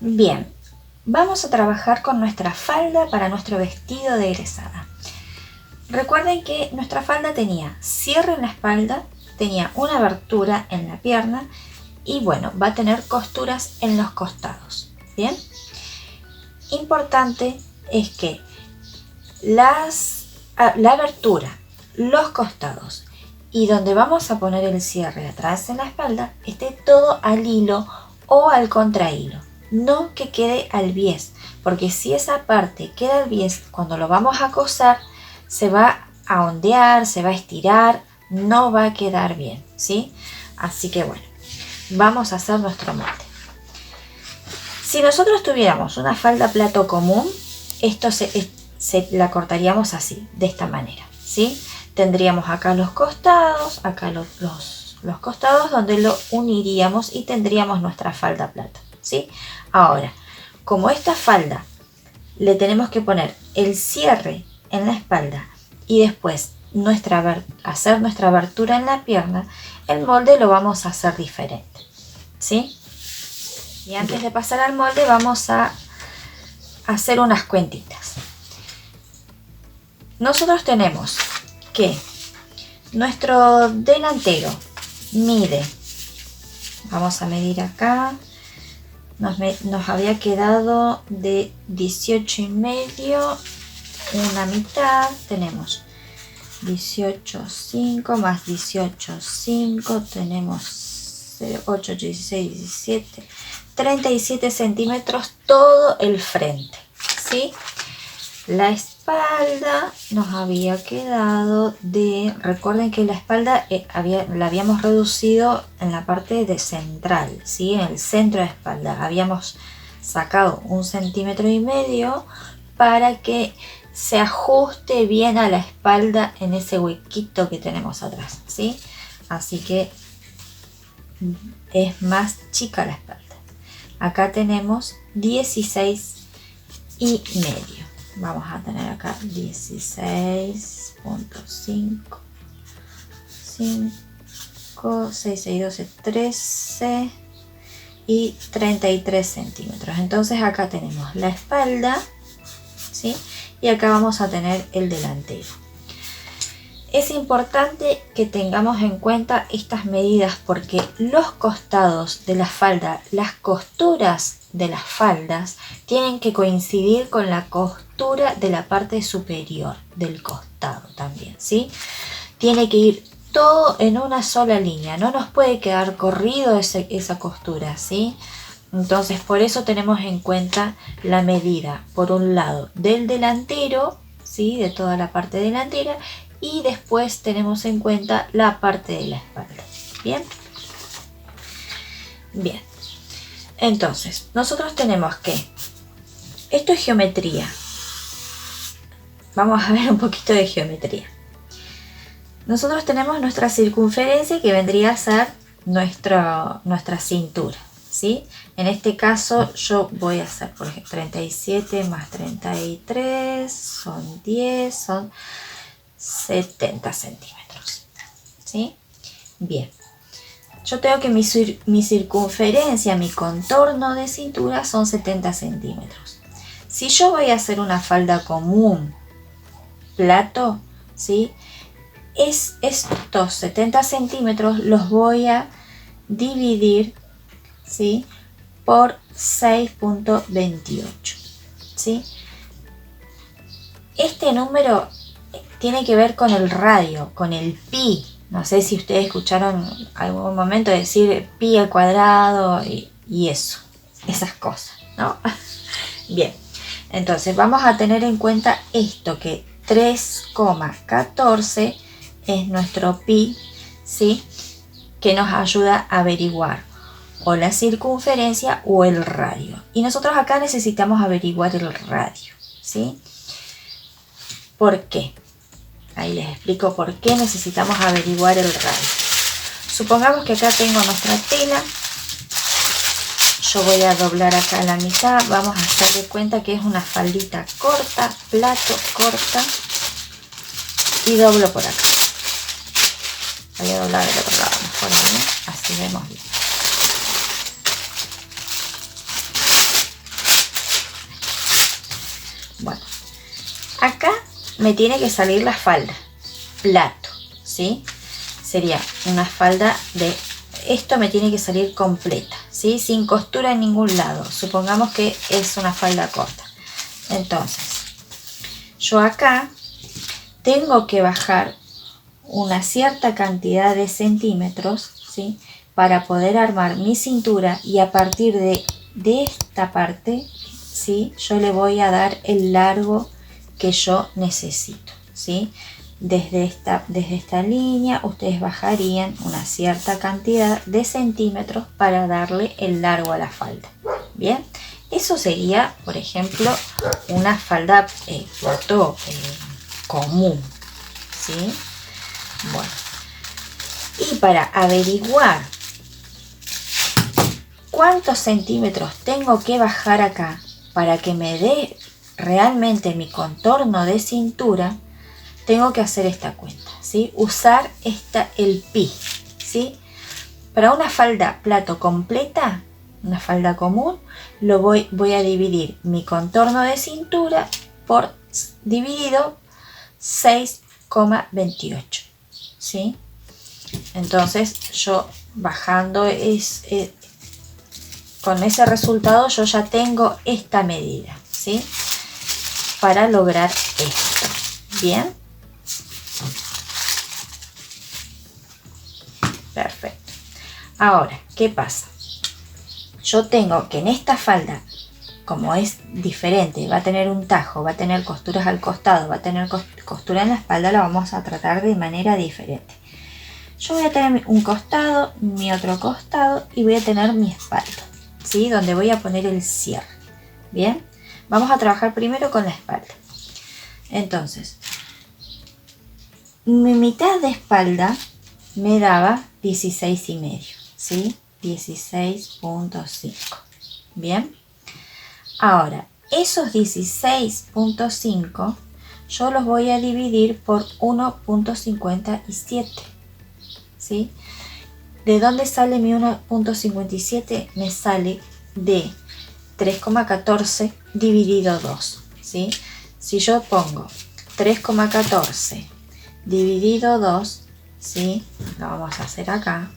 Bien, vamos a trabajar con nuestra falda para nuestro vestido de egresada. Recuerden que nuestra falda tenía cierre en la espalda, tenía una abertura en la pierna y bueno, va a tener costuras en los costados. Bien, importante es que la abertura, los costados y donde vamos a poner el cierre atrás en la espalda esté todo al hilo o al contrahilo. No que quede al bies, porque si esa parte queda al bies, cuando lo vamos a coser, se va a ondear, se va a estirar, no va a quedar bien, ¿sí? Así que bueno, vamos a hacer nuestro molde. Si nosotros tuviéramos una falda plato común, esto se la cortaríamos así, de esta manera, ¿sí? Tendríamos acá los costados, acá los costados donde lo uniríamos y tendríamos nuestra falda plato, ¿sí? Ahora, como esta falda le tenemos que poner el cierre en la espalda y después hacer nuestra abertura en la pierna, el molde lo vamos a hacer diferente, ¿sí? Y antes de pasar al molde vamos a hacer unas cuentitas. Nosotros tenemos que nuestro delantero mide, vamos a medir acá, nos había quedado de 18,5, una mitad, tenemos 18,5 más 18,5, tenemos 8, 16, 17, 37 centímetros todo el frente, ¿sí? La espalda nos había quedado de, recuerden que la espalda la habíamos reducido en la parte de central, ¿sí? En el centro de espalda habíamos sacado 1,5 centímetros para que se ajuste bien a la espalda en ese huequito que tenemos atrás, ¿sí? Así que es más chica la espalda. Acá tenemos 16,5. Vamos a tener acá 16,5, 5, 6, 6, 12, 13 y 33 centímetros. Entonces acá tenemos la espalda, ¿sí? Y acá vamos a tener el delantero. Es importante que tengamos en cuenta estas medidas porque los costados de la falda, las costuras de las faldas tienen que coincidir con la costura de la parte superior del costado también, ¿sí? Tiene que ir todo en una sola línea, no nos puede quedar corrido esa costura, ¿sí? Entonces por eso tenemos en cuenta la medida, por un lado, del delantero, ¿sí? De toda la parte delantera, y después tenemos en cuenta la parte de la espalda. Bien, bien. Entonces nosotros tenemos que, esto es geometría, vamos a ver un poquito de geometría. Nosotros tenemos nuestra circunferencia que vendría a ser nuestra cintura, ¿sí? En este caso yo voy a hacer, por ejemplo, 37 más 33 son 10, son 70 centímetros, ¿sí? Bien, yo tengo que mi circunferencia, mi contorno de cintura son 70 centímetros. Si yo voy a hacer una falda común, plato, ¿sí? Estos 70 centímetros los voy a dividir, ¿sí? Por 6,28, ¿sí? Este número tiene que ver con el radio, con el pi. No sé si ustedes escucharon algún momento decir pi al cuadrado y eso, esas cosas, ¿no? Bien, entonces vamos a tener en cuenta esto, que 3,14 es nuestro pi, ¿sí? Que nos ayuda a averiguar o la circunferencia o el radio. Y nosotros acá necesitamos averiguar el radio, ¿sí? ¿Por qué? Ahí les explico por qué necesitamos averiguar el radio. Supongamos que acá tengo nuestra tela. Yo voy a doblar acá la mitad. Vamos a hacer de cuenta que es una faldita corta, plato corta. Y doblo por acá. Voy a doblar del otro lado mejor, ¿no? Así vemos bien. Bueno, acá me tiene que salir la falda, plato, ¿sí? Sería una falda de... Esto me tiene que salir completa, ¿sí? Sin costura en ningún lado. Supongamos que es una falda corta. Entonces, yo acá tengo que bajar una cierta cantidad de centímetros, ¿sí? Para poder armar mi cintura, y a partir de esta parte, ¿sí? Yo le voy a dar el largo que yo necesito, ¿sí? Desde esta línea ustedes bajarían una cierta cantidad de centímetros para darle el largo a la falda. Bien, eso sería, por ejemplo, una falda corto común, ¿sí? Bueno, y para averiguar cuántos centímetros tengo que bajar acá para que me dé realmente mi contorno de cintura, tengo que hacer esta cuenta, ¿sí? Usar el pi, ¿sí? Para una falda plato completa, una falda común, voy a dividir mi contorno de cintura por dividido 6,28, ¿sí? Entonces yo bajando con ese resultado yo ya tengo esta medida, ¿sí? Para lograr esto. Bien. Perfecto. Ahora, ¿qué pasa? Yo tengo que en esta falda, como es diferente, va a tener un tajo, va a tener costuras al costado, va a tener costura en la espalda, la vamos a tratar de manera diferente. Yo voy a tener un costado, mi otro costado, y voy a tener mi espalda, ¿sí? Donde voy a poner el cierre. Bien, vamos a trabajar primero con la espalda. Entonces, mi mitad de espalda me daba 16,5, ¿sí? 16,5. Bien. Ahora, esos 16,5 yo los voy a dividir por 1,57, ¿sí? ¿De dónde sale mi 1,57? Me sale de 3,14 dividido 2, ¿sí? Si yo pongo 3,14 dividido 2, ¿sí? Lo vamos a hacer acá.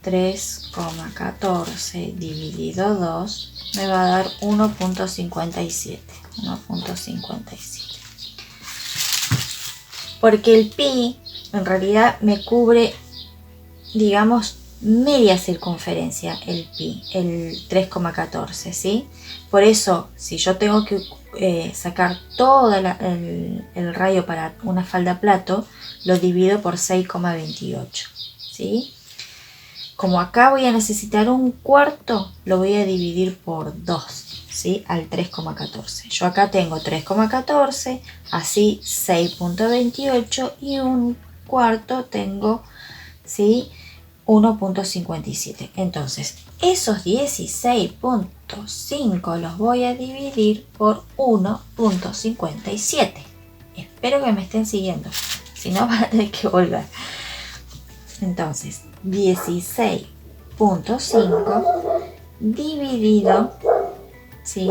3,14 dividido 2 me va a dar 1,57. 1,57. Porque el pi en realidad me cubre, digamos, media circunferencia, el pi, el 3,14, ¿sí? Por eso, si yo tengo que sacar todo el radio para una falda plato, lo divido por 6,28, ¿sí? Como acá voy a necesitar un cuarto, lo voy a dividir por 2, ¿sí? Al 3,14. Yo acá tengo 3,14, así 6,28 y un cuarto tengo, ¿sí? 1,57. Entonces, esos 16,5 los voy a dividir por 1,57. Espero que me estén siguiendo, si no van a tener que volver. Entonces, 16,5 dividido, ¿sí?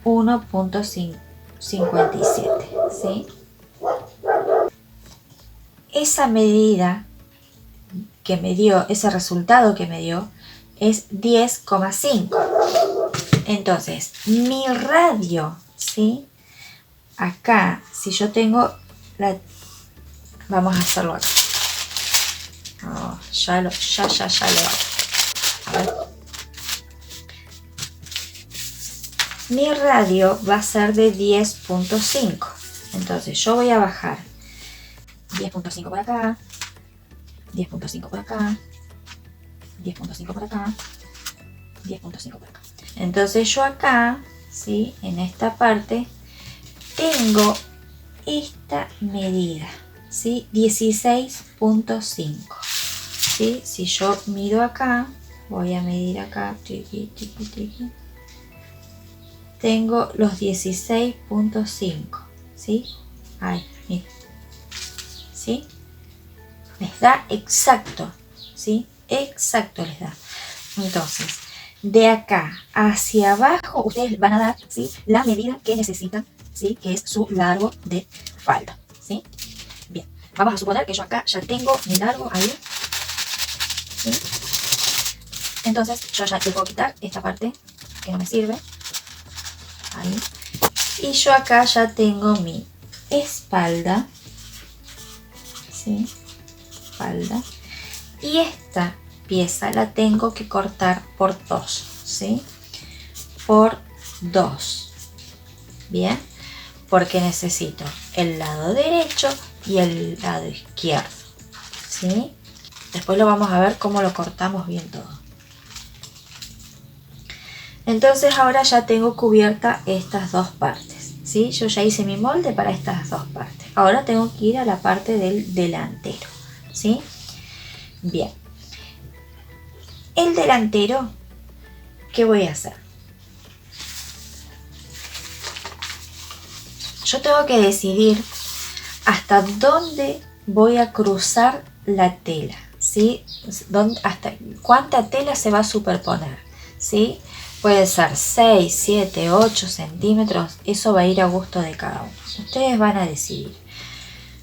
1,57, ¿sí? Esa medida que me dio, ese resultado que me dio, es 10,5. Entonces, mi radio, ¿sí? Acá, si yo tengo vamos a hacerlo acá. Oh, ya lo hago. A ver. Mi radio va a ser de 10,5. Entonces yo voy a bajar 10,5 por acá, 10,5 por acá, 10,5 por acá, 10,5 por acá. Entonces yo acá, ¿sí? En esta parte tengo esta medida, ¿sí? 16,5. ¿Sí? Si yo mido acá, voy a medir acá, tengo los 16,5, ¿sí? Ahí, miren, ¿sí? Les da exacto, ¿sí? Exacto les da. Entonces, de acá hacia abajo ustedes van a dar, ¿sí?, la medida que necesitan, ¿sí?, que es su largo de falda, ¿sí? Bien, vamos a suponer que yo acá ya tengo mi largo ahí, ¿sí? Entonces yo ya le puedo quitar esta parte que no me sirve, ahí, y yo acá ya tengo mi espalda, ¿sí?, espalda, y esta pieza la tengo que cortar por 2, ¿sí?, por 2, bien, porque necesito el lado derecho y el lado izquierdo, ¿sí? Después lo vamos a ver cómo lo cortamos bien todo. Entonces ahora ya tengo cubierta estas dos partes, ¿sí? Yo ya hice mi molde para estas dos partes. Ahora tengo que ir a la parte del delantero, ¿sí? Bien. El delantero, ¿qué voy a hacer? Yo tengo que decidir hasta dónde voy a cruzar la tela, ¿sí? Hasta cuánta tela se va a superponer, ¿sí? Puede ser 6, 7, 8 centímetros, eso va a ir a gusto de cada uno. Ustedes van a decidir.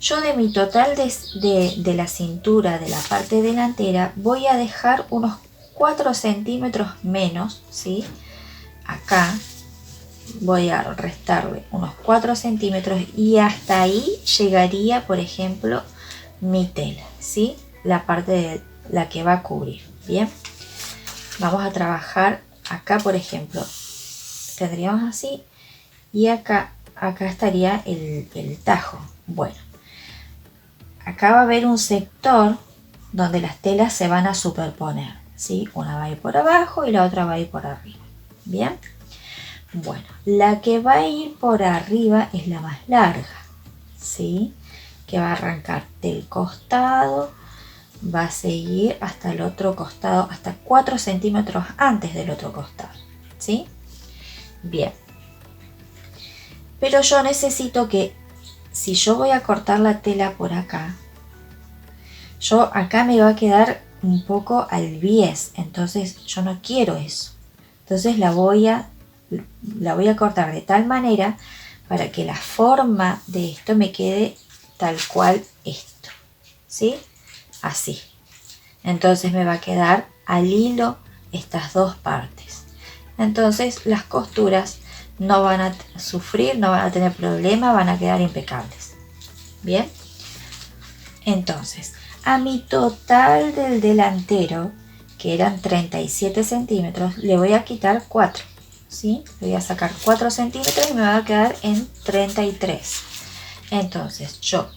Yo de mi total de la cintura de la parte delantera voy a dejar unos 4 centímetros menos, ¿sí? Acá voy a restarle unos 4 centímetros y hasta ahí llegaría, por ejemplo, mi tela, ¿sí? La parte de la que va a cubrir, ¿bien? Vamos a trabajar acá, por ejemplo, tendríamos así y acá estaría el tajo. Bueno, acá va a haber un sector donde las telas se van a superponer, ¿sí? Una va a ir por abajo y la otra va a ir por arriba, ¿bien? Bueno, la que va a ir por arriba es la más larga, ¿sí? Que va a arrancar del costado, va a seguir hasta el otro costado, hasta 4 centímetros antes del otro costado, ¿sí? Bien. Pero yo necesito que, si yo voy a cortar la tela por acá, yo acá me va a quedar un poco al bies, entonces yo no quiero eso. Entonces la voy a cortar de tal manera para que la forma de esto me quede tal cual esto, ¿sí? Así. Entonces me va a quedar al hilo estas dos partes. Entonces las costuras no van a sufrir, no van a tener problema, van a quedar impecables. Bien. Entonces, a mi total del delantero, que eran 37 centímetros, le voy a quitar 4. ¿Sí? Le voy a sacar 4 centímetros y me va a quedar en 33. Entonces yo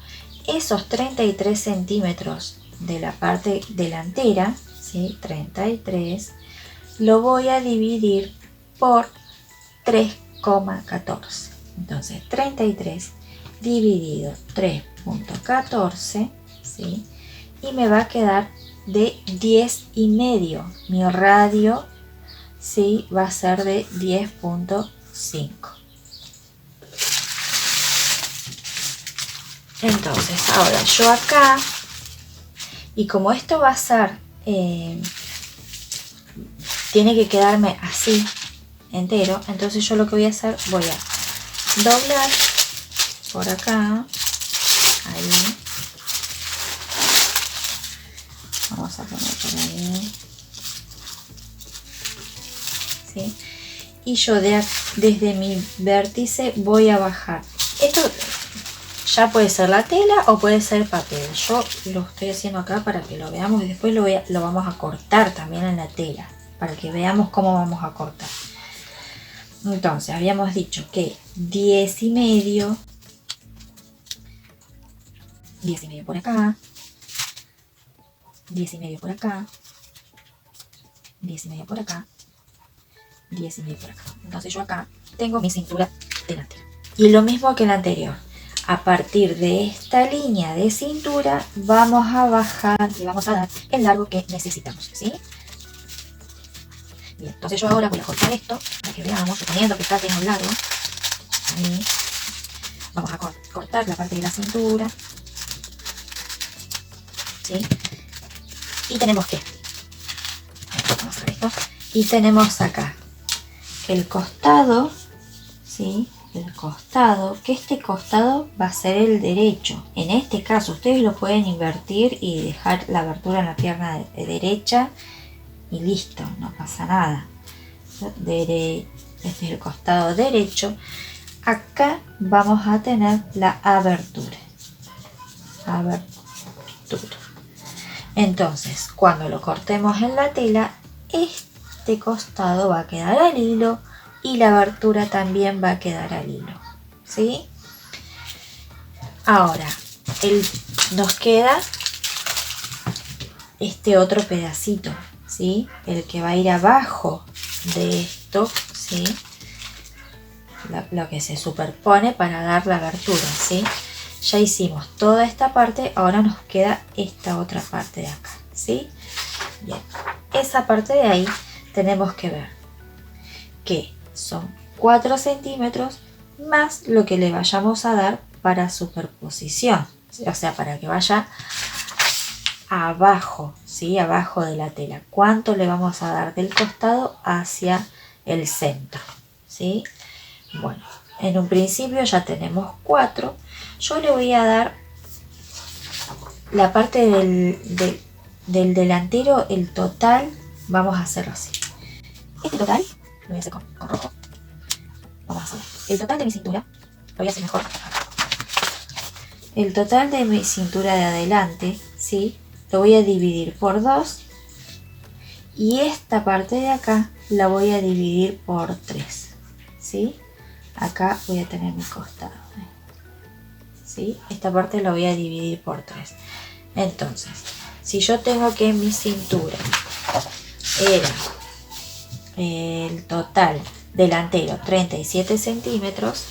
esos 33 centímetros de la parte delantera, ¿sí?, 33, lo voy a dividir por 3,14. Entonces 33 dividido 3,14, ¿sí?, y me va a quedar de 10,5. Mi radio, ¿sí?, va a ser de 10,5. Entonces ahora yo acá, y como esto va a ser, tiene que quedarme así entero, entonces yo lo que voy a hacer, voy a doblar por acá, ahí, vamos a poner por ahí, ¿sí? Y yo desde mi vértice voy a bajar. Esto ya puede ser la tela o puede ser papel. Yo lo estoy haciendo acá para que lo veamos y después lo vamos a cortar también en la tela, para que veamos cómo vamos a cortar. Entonces habíamos dicho que 10,5 por acá, 10,5 por acá, 10,5 por acá, 10,5 por acá. Entonces yo acá tengo mi cintura delantera. Y lo mismo que la anterior. A partir de esta línea de cintura vamos a bajar y vamos a dar el largo que necesitamos, ¿sí? Bien, entonces yo ahora voy a cortar esto para que veamos, suponiendo que está bien largo. Ahí. Vamos a cortar la parte de la cintura, ¿sí? Y tenemos que, vamos a hacer esto, Y tenemos acá el costado, ¿sí? El costado, que este costado va a ser el derecho. En este caso ustedes lo pueden invertir y dejar la abertura en la pierna derecha y listo, no pasa nada. Este es el costado derecho. Acá vamos a tener la abertura. Entonces, cuando lo cortemos en la tela, este costado va a quedar al hilo y la abertura también va a quedar al hilo, ¿sí? Ahora, nos queda este otro pedacito, ¿sí? El que va a ir abajo de esto, ¿sí? Lo que se superpone para dar la abertura, ¿sí? Ya hicimos toda esta parte, ahora nos queda esta otra parte de acá, ¿sí? Bien, esa parte de ahí tenemos que ver que son 4 centímetros más lo que le vayamos a dar para superposición, o sea, para que vaya abajo, ¿sí? Abajo de la tela. ¿Cuánto le vamos a dar del costado hacia el centro? ¿Sí? Bueno, en un principio ya tenemos 4. Yo le voy a dar la parte del delantero, el total, vamos a hacerlo así. Este total, lo voy a hacer con rojo. Vamos a hacer el total de mi cintura, lo voy a hacer mejor. El total de mi cintura de adelante, ¿sí? Lo voy a dividir por 2 y esta parte de acá la voy a dividir por 3, ¿sí? Acá voy a tener mi costado, ¿sí? Esta parte la voy a dividir por 3. Entonces, si yo tengo que mi cintura era el total delantero 37 centímetros,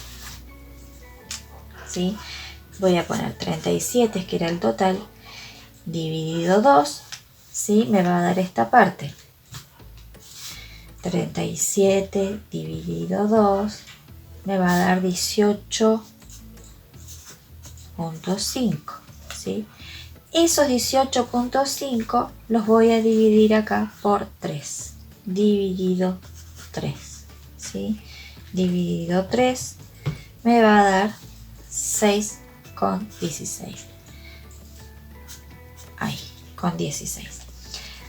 ¿sí? Voy a poner 37, que era el total, dividido 2, ¿sí? Me va a dar esta parte. 37 dividido 2 me va a dar 18.5, ¿sí? Esos 18.5 los voy a dividir acá por 3, dividido 3, ¿sí? Dividido 3 me va a dar 6,16. Ahí, con 16.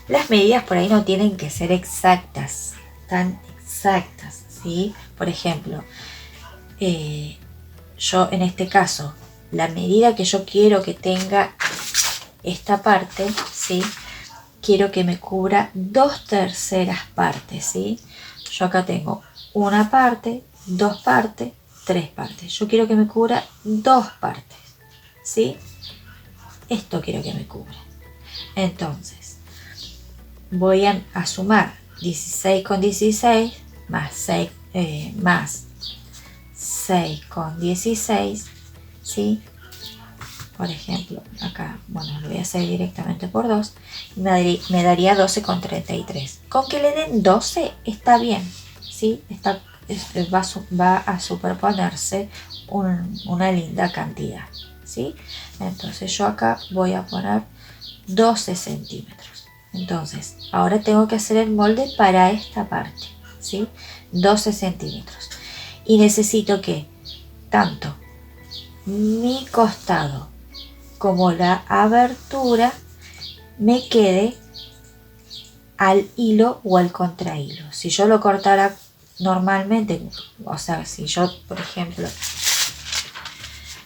Las medidas por ahí no tienen que ser exactas, tan exactas, ¿sí? Por ejemplo, yo en este caso, la medida que yo quiero que tenga esta parte, ¿sí? Quiero que me cubra 2/3 partes, ¿sí? Yo acá tengo una parte, 2 partes, 3 partes. Yo quiero que me cubra 2 partes, ¿sí? Esto quiero que me cubra. Entonces, voy a sumar 16 con 16 más 6, más 6 con 16, ¿sí? Por ejemplo, acá, bueno, lo voy a hacer directamente por 2 y me daría 12,33. Con que le den 12 está bien, ¿sí? Va a superponerse una linda cantidad, ¿sí? Entonces yo acá voy a poner 12 centímetros. Entonces, ahora tengo que hacer el molde para esta parte, ¿sí? 12 centímetros. Y necesito que tanto mi costado como la abertura me quede al hilo o al contrahilo. Si yo lo cortara normalmente, o sea, si yo, por ejemplo,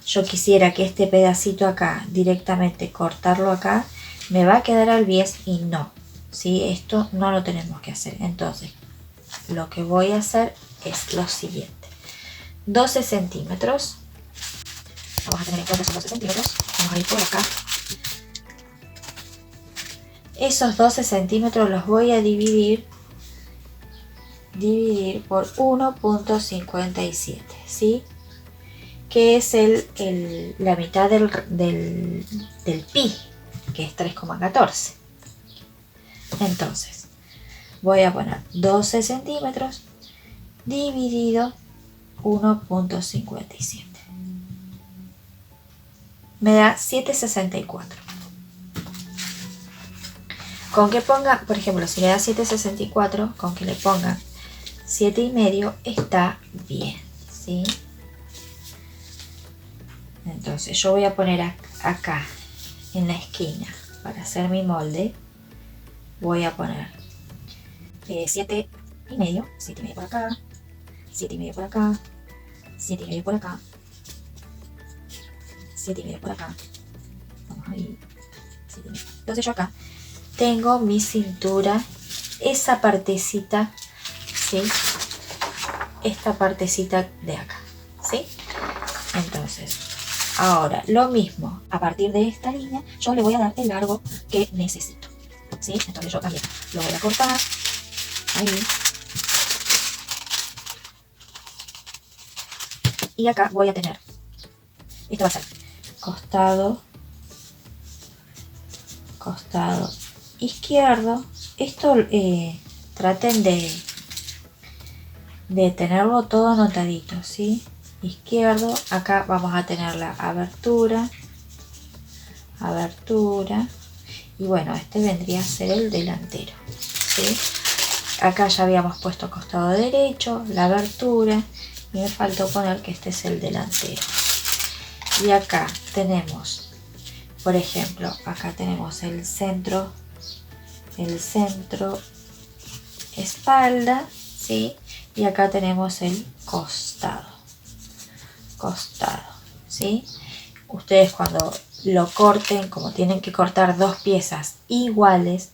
yo quisiera que este pedacito acá, directamente cortarlo acá, me va a quedar al bies y no, ¿sí? Esto no lo tenemos que hacer. Entonces, lo que voy a hacer es lo siguiente. 12 centímetros. Vamos a tener en cuenta esos 12 centímetros. Vamos a ir por acá. Esos 12 centímetros los voy a dividir por 1,57, ¿sí? Que es la mitad del pi, que es 3,14. Entonces, voy a poner 12 centímetros dividido 1,57. Me da 7,64. Con que pongan, por ejemplo, si le da 7,64, con que le pongan 7,5 está bien, ¿sí? Entonces yo voy a poner acá en la esquina para hacer mi molde, voy a poner 7,5, 7,5 por acá, 7,5 por acá, 7,5 por acá, 7,5 por acá. Vamos ahí. 7,5. Entonces yo acá tengo mi cintura, esa partecita, ¿sí? Esta partecita de acá, ¿sí? Entonces, ahora lo mismo, a partir de esta línea, yo le voy a dar el largo que necesito, ¿sí? Entonces yo también lo voy a cortar, ahí. Y acá voy a tener, esto va a ser costado izquierdo. Esto traten de tenerlo todo anotadito, ¿sí? Izquierdo, acá vamos a tener la abertura, y bueno, este vendría a ser el delantero, ¿sí? Acá ya habíamos puesto costado derecho, la abertura, y me faltó poner que este es el delantero. Y acá tenemos, por ejemplo, acá tenemos el centro espalda, ¿sí? Y acá tenemos el costado, ¿sí? Ustedes cuando lo corten, como tienen que cortar dos piezas iguales,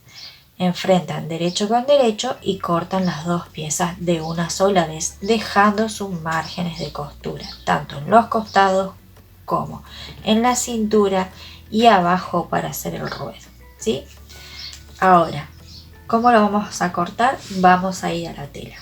enfrentan derecho con derecho y cortan las dos piezas de una sola vez, dejando sus márgenes de costura, tanto en los costados como en la cintura y abajo para hacer el ruedo, ¿sí? Ahora, ¿cómo lo vamos a cortar? Vamos a ir a la tela.